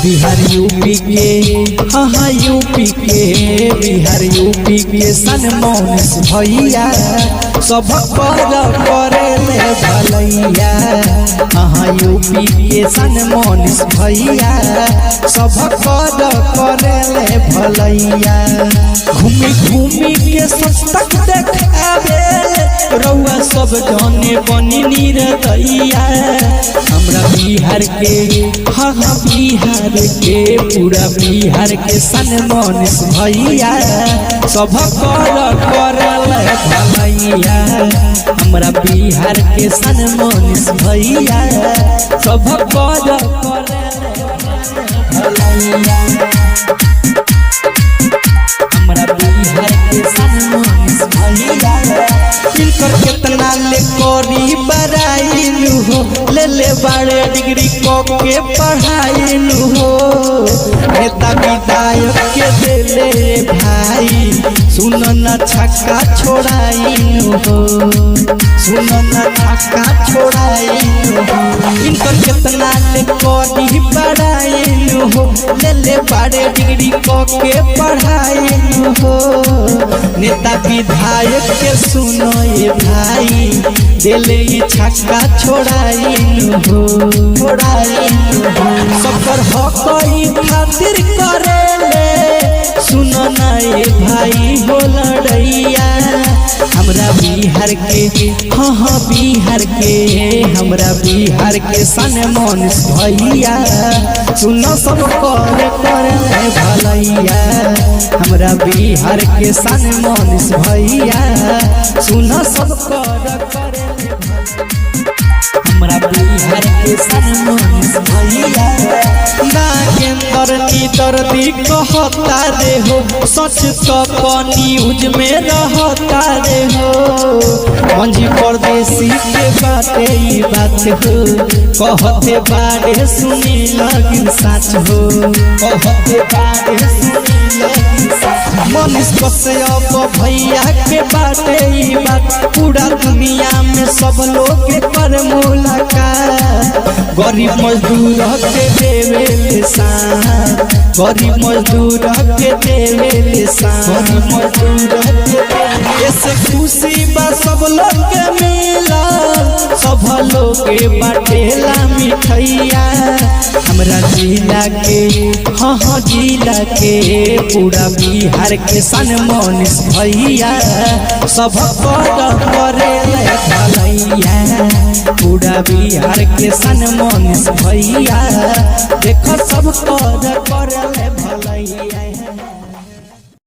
Bihar UP के हाँ UP के बिहार यूपी के सनमोन भैया सब पर करेले भलैया हाँ यूपी के सनमोन भैया सब पर करेले भलैया घूमी घूमी के सस्तक देखावे रउआ सब जाने बनी निर्दयिया हमरा बिहार के हाँ बिहार के पूरा बिहार के सनमोन भैया सब कर करले भलैया हमरा बिहार के सनमोन भैया सब कर भलैया हमरा बिहार के सनमोन भैया इनकर कितना ले करी बराइलू हो ले बड़े डिग्री को के पढ़ाइलू हो नेता विधायक के देले भाई सुन न छक्का छोड़ाइलू हो सुन न छक्का छोड़ाइलू हो इनकर कितना ले करी बराइलू हो ले बड़े डिग्री को के पढ़ाइलू हो नेता विधायक के सुनो ये भाई दिले छक्का छोड़ाइलू हो सबकर हक खातिर करेले सुनो ना ये भाई हो लड़ैया हमरा बिहार के हाँ बिहार के हमरा बिहार के सनमोन भैया सुनो सब करे भलैया हमरा बिहार के सनमोन भैया सुनो सब करे हमरा बिहार के सनमोन भैया नागेंद्र दर्दी कहता रे हो सच तो न्यूज में रहता रे हो मंजी परदेसी के बाते ई बात हो कहते बारे सुनी लगिन सच हो कहते बारे सुनी लगिन सच मनीष कश्यप भैया के बाते ई बात पूरा दुनिया में सब लोग के पर मुलाकात गरीब मजदूर के देवे साथ गरीब मजदूर के देवे साथ गरीब मजदूर के ऐसे खुशी बा सब लोग के मिला सब लोग के बाटेला मिठैया हमरा जिला के हाँ जिला के पूरा बिहार के सनमोन भैया सब पर करेले भलैया पूरा बिहार के सनमोन भैया देख सब कर